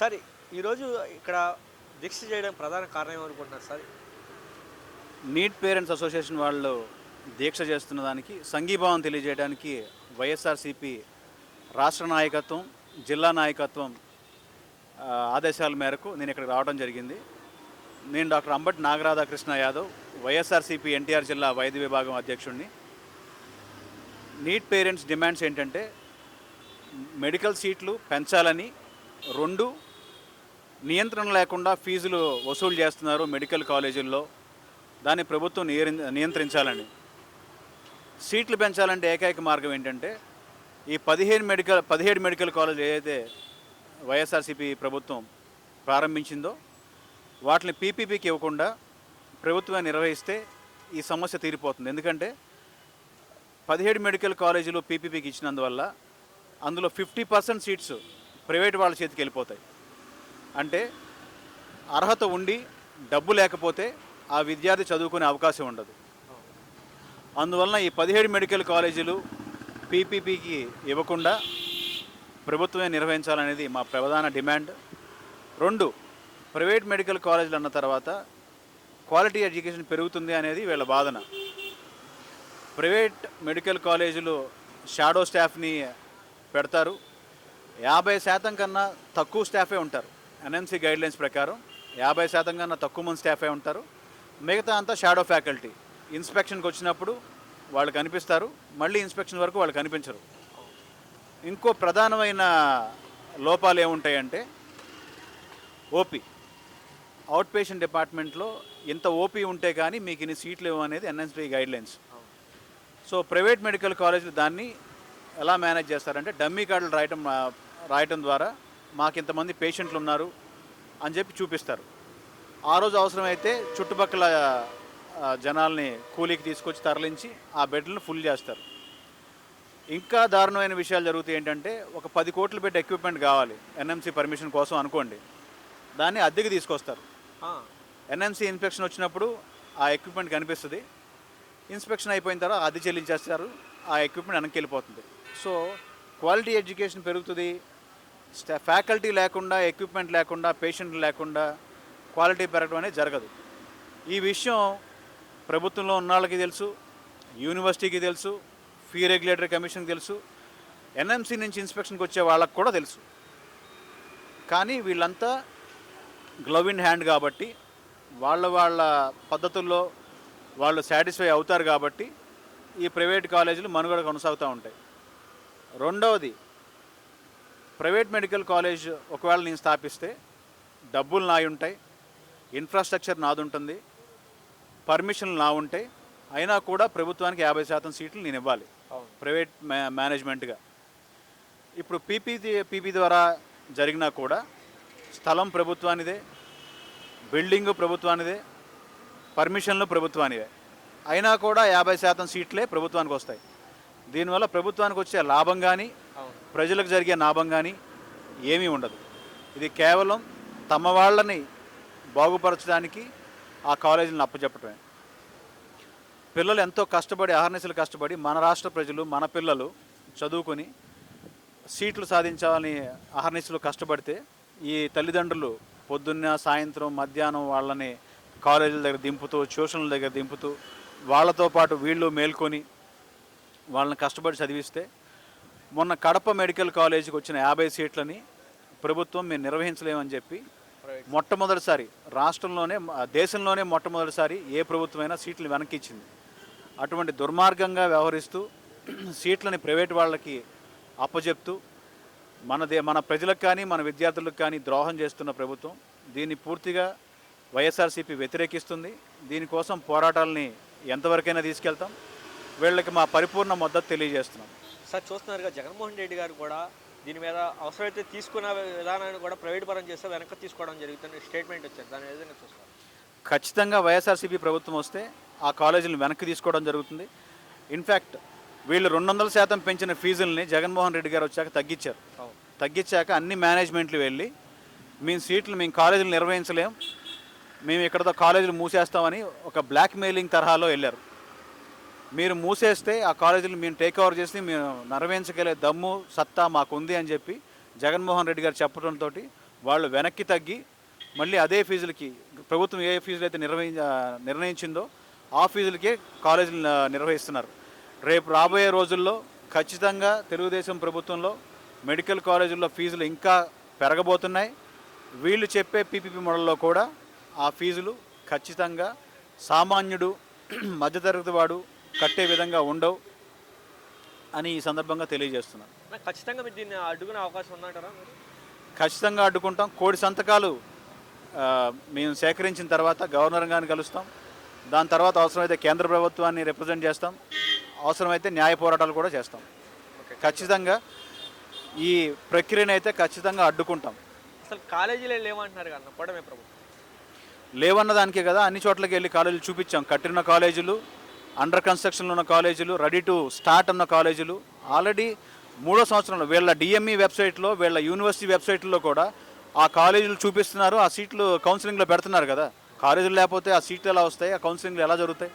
Sir ఈరోజు ఇక్కడ దీక్ష చేయడానికి ప్రధాన కారణం ఏమనుకుంటున్నారు సార్? నీట్ పేరెంట్స్ అసోసియేషన్ వాళ్ళు దీక్ష చేస్తున్న దానికి సంఘీభావం తెలియజేయడానికి వైఎస్ఆర్సీపీ రాష్ట్ర నాయకత్వం, జిల్లా నాయకత్వం ఆదేశాల మేరకు నేను ఇక్కడికి రావడం జరిగింది. నేను డాక్టర్ అంబటి నాగరాధాకృష్ణ యాదవ్, వైఎస్ఆర్సీపీ ఎన్టీఆర్ జిల్లా వైద్య విభాగం అధ్యక్షుడిని. నీట్ పేరెంట్స్ డిమాండ్స్ ఏంటంటే మెడికల్ సీట్లు పెంచాలని, 2 నియంత్రణ లేకుండా ఫీజులు వసూలు చేస్తున్నారు మెడికల్ కాలేజీల్లో, దాన్ని ప్రభుత్వం నియంత్రించాలని. సీట్లు పెంచాలంటే ఏకైక మార్గం ఏంటంటే ఈ 17 మెడికల్ కాలేజీలు ఏదైతే వైఎస్ఆర్సీపీ ప్రభుత్వం ప్రారంభించిందో వాటిని పీపీపీకి ఇవ్వకుండా ప్రభుత్వం నిర్వహిస్తే ఈ సమస్య తీరిపోతుంది. ఎందుకంటే 17 మెడికల్ కాలేజీలు పీపీపీకి ఇచ్చినందువల్ల అందులో 50% సీట్స్ ప్రైవేట్ వాళ్ళ చేతికి వెళ్ళిపోతాయి. అంటే అర్హత ఉండి డబ్బు లేకపోతే ఆ విద్యార్థి చదువుకునే అవకాశం ఉండదు. అందువలన ఈ 17 మెడికల్ కాలేజీలు పీపీపీకి ఇవ్వకుండా ప్రభుత్వమే నిర్వహించాలనేది మా ప్రధాన డిమాండ్. 2 ప్రైవేట్ మెడికల్ కాలేజీలు అన్న తర్వాత క్వాలిటీ ఎడ్యుకేషన్ పెరుగుతుంది అనేది వీళ్ళ వాదన. ప్రైవేట్ మెడికల్ కాలేజీలు షాడో స్టాఫ్ని పెడతారు, 50% కన్నా తక్కువ స్టాఫే ఉంటారు. ఎన్ఎంసీ గైడ్లైన్స్ ప్రకారం 50% కన్నా తక్కువ మంది స్టాఫే ఉంటారు, మిగతా అంతా షాడో ఫ్యాకల్టీ. ఇన్స్పెక్షన్కి వచ్చినప్పుడు వాళ్ళు కనిపిస్తారు, మళ్ళీ ఇన్స్పెక్షన్ వరకు వాళ్ళు కనిపించరు. ఇంకో ప్రధానమైన లోపాలు ఏముంటాయంటే ఓపీ, అవుట్ పేషెంట్ డిపార్ట్మెంట్లో ఇంత ఓపీ ఉంటే కానీ మీకు ఇన్ని సీట్లు ఇవ్వనేది NMC guidelines. So private medical కాలేజీలు దాన్ని ఎలా మేనేజ్ చేస్తారంటే డమ్మీ కార్డులు రాయటం ద్వారా మాకు ఇంతమంది పేషెంట్లు ఉన్నారు అని చెప్పి చూపిస్తారు. ఆ రోజు అవసరమైతే చుట్టుపక్కల జనాల్ని కూలీకి తీసుకొచ్చి తరలించి ఆ బెడ్లను ఫుల్ చేస్తారు. ఇంకా దారుణమైన విషయాలు జరుగుతాయి. ఏంటంటే ఒక 10 కోట్లు పెట్టి ఎక్విప్మెంట్ కావాలి ఎన్ఎంసీ పర్మిషన్ కోసం అనుకోండి, దాన్ని అద్దెకి తీసుకొస్తారు. ఎన్ఎంసీ ఇన్స్పెక్షన్ వచ్చినప్పుడు ఆ ఎక్విప్మెంట్ కనిపిస్తుంది, ఇన్స్పెక్షన్ అయిపోయిన తర్వాత అద్దె చెల్లించేస్తారు, ఆ ఎక్విప్మెంట్ వెనక్కి వెళ్ళిపోతుంది. సో క్వాలిటీ ఎడ్యుకేషన్ పెరుగుతుంది, ఫ్యాకల్టీ లేకుండా, ఎక్విప్మెంట్ లేకుండా, పేషెంట్లు లేకుండా క్వాలిటీ పెరగడం అనేది జరగదు. ఈ విషయం ప్రభుత్వంలో ఉన్న వాళ్ళకి తెలుసు, యూనివర్సిటీకి తెలుసు, ఫీ రెగ్యులేటరీ కమిషన్కి తెలుసు, ఎన్ఎంసీ నుంచి ఇన్స్పెక్షన్కి వచ్చే వాళ్ళకు కూడా తెలుసు. కానీ వీళ్ళంతా గ్లవ్ ఇన్ హ్యాండ్ కాబట్టి వాళ్ళ పద్ధతుల్లో వాళ్ళు సాటిస్ఫై అవుతారు కాబట్టి ఈ ప్రైవేట్ కాలేజీలు మనుగడ కొనసాగుతూ ఉంటాయి. రెండవది, ప్రైవేట్ మెడికల్ కాలేజ్ ఒకవేళ నేను స్థాపిస్తే డబ్బులు నాయి ఉంటాయి, ఇన్ఫ్రాస్ట్రక్చర్ నాది ఉంటుంది, పర్మిషన్లు నా ఉంటాయి, అయినా కూడా ప్రభుత్వానికి 50% సీట్లు నేను ఇవ్వాలి ప్రైవేట్ మేనేజ్మెంట్గా. ఇప్పుడు పీపీ ద్వారా జరిగినా కూడా స్థలం ప్రభుత్వానిదే, బిల్డింగు ప్రభుత్వానిదే, పర్మిషన్లు ప్రభుత్వానివే, అయినా కూడా 50% సీట్లే ప్రభుత్వానికి వస్తాయి. దీనివల్ల ప్రభుత్వానికి వచ్చే లాభం కానీ ప్రజలకు జరిగే లాభం కానీ ఏమీ ఉండదు. ఇది కేవలం తమ వాళ్ళని బాగుపరచడానికి ఆ కాలేజీలను అప్పచెప్పటమే. పిల్లలు ఎంతో కష్టపడి, అహర్నిశలు కష్టపడి, మన రాష్ట్ర ప్రజలు, మన పిల్లలు చదువుకొని సీట్లు సాధించాలని అహర్నిశలు కష్టపడితే ఈ తల్లిదండ్రులు పొద్దున్న, సాయంత్రం, మధ్యాహ్నం వాళ్ళని కాలేజీల దగ్గర దింపుతూ, ట్యూషన్ల దగ్గర దింపుతూ, వాళ్ళతో పాటు వీళ్ళు మేల్కొని వాళ్ళని కష్టపడి చదివిస్తే మొన్న కడప మెడికల్ కాలేజీకి వచ్చిన 50 సీట్లని ప్రభుత్వం మేము నిర్వహించలేమని చెప్పి మొట్టమొదటిసారి రాష్ట్రంలోనే, దేశంలోనే మొట్టమొదటిసారి ఏ ప్రభుత్వమైనా సీట్లు వెనక్కి ఇచ్చింది. అటువంటి దుర్మార్గంగా వ్యవహరిస్తూ సీట్లని ప్రైవేట్ వాళ్ళకి అప్పచెప్తూ మన ప్రజలకు కానీ మన విద్యార్థులకు కానీ ద్రోహం చేస్తున్న ప్రభుత్వం. దీన్ని పూర్తిగా వైఎస్ఆర్సీపీ వ్యతిరేకిస్తుంది. దీనికోసం పోరాటాలని ఎంతవరకైనా తీసుకెళ్తాం. వీళ్ళకి మా పరిపూర్ణ మద్దతు తెలియజేస్తున్నాం. సార్ చూస్తున్నారుగా, జగన్మోహన్ రెడ్డి గారు కూడా దీని మీద అవసరమైతే తీసుకున్న విధానాన్ని కూడా ప్రైవేట్ పరం చేస్తే వెనక్కి తీసుకోవడం జరుగుతుంది స్టేట్మెంట్ వచ్చారు. దాని ఏదైనా చూస్తారు? ఖచ్చితంగా వైఎస్ఆర్సీపీ ప్రభుత్వం వస్తే ఆ కాలేజీలను వెనక్కి తీసుకోవడం జరుగుతుంది. ఇన్ఫ్యాక్ట్ వీళ్ళు 200% పెంచిన ఫీజుల్ని జగన్మోహన్ రెడ్డి గారు వచ్చాక తగ్గించాక అన్ని మేనేజ్మెంట్లు వెళ్ళి మేము కాలేజీలు నిర్వహించలేం, మేము ఇక్కడతో కాలేజీలు మూసేస్తామని ఒక బ్లాక్ మెయిలింగ్ తరహాలో వెళ్ళారు. మీరు మూసేస్తే ఆ కాలేజీలు మేము టేక్ ఓవర్ చేసి మేము నిర్వహించగలే దమ్ము, సత్తా మాకు ఉంది అని చెప్పి జగన్మోహన్ రెడ్డి గారు చెప్పడంతో వాళ్ళు వెనక్కి తగ్గి మళ్ళీ అదే ఫీజులకి ప్రభుత్వం ఏ ఫీజులు అయితే నిర్ణయించిందో ఆ ఫీజులకే కాలేజీలు నిర్వహిస్తున్నారు. రేపు రాబోయే రోజుల్లో ఖచ్చితంగా తెలుగుదేశం ప్రభుత్వంలో మెడికల్ కాలేజీల్లో ఫీజులు ఇంకా పెరగబోతున్నాయి. వీళ్ళు చెప్పే పీపీపీ మోడల్లో కూడా ఆ ఫీజులు ఖచ్చితంగా సామాన్యుడు మధ్యతరగతి వాడు కట్టే విధంగా ఉండవు అని ఈ సందర్భంగా తెలియజేస్తున్నాను. ఖచ్చితంగా మీరు దీన్ని అడ్డుకునే అవకాశం ఉందంటారా మీరు? ఖచ్చితంగా అడ్డుకుంటాం. కోటి సంతకాలు మేము సేకరించిన తర్వాత గవర్నర్ గారిని కలుస్తాం. దాని తర్వాత అవసరమైతే కేంద్ర ప్రభుత్వాన్ని రిప్రజెంట్ చేస్తాం. అవసరమైతే న్యాయ పోరాటాలు కూడా చేస్తాం. ఖచ్చితంగా ఈ ప్రక్రియను అయితే ఖచ్చితంగా అడ్డుకుంటాం. అసలు కాలేజీలే లేవంటున్నారు కదా కూడమే ప్రభుత్వం. లేవన్న దానికే కదా అన్ని చోట్లకి వెళ్ళి కాలేజీలు చూపించాం. కట్టిన కాలేజీలు, అండర్ కన్స్ట్రక్షన్లో ఉన్న కాలేజీలు, రెడీ టు స్టార్ట్ ఉన్న కాలేజీలు. ఆల్రెడీ 3వ సంవత్సరంలో వీళ్ళ డిఎంఈ వెబ్సైట్లో, వీళ్ళ యూనివర్సిటీ వెబ్సైట్లో కూడా ఆ కాలేజీలు చూపిస్తున్నారు. ఆ సీట్లు కౌన్సిలింగ్లో పెడుతున్నారు కదా. కాలేజీలు లేకపోతే ఆ సీట్లు ఎలా వస్తాయి, ఆ కౌన్సిలింగ్లు ఎలా జరుగుతాయి?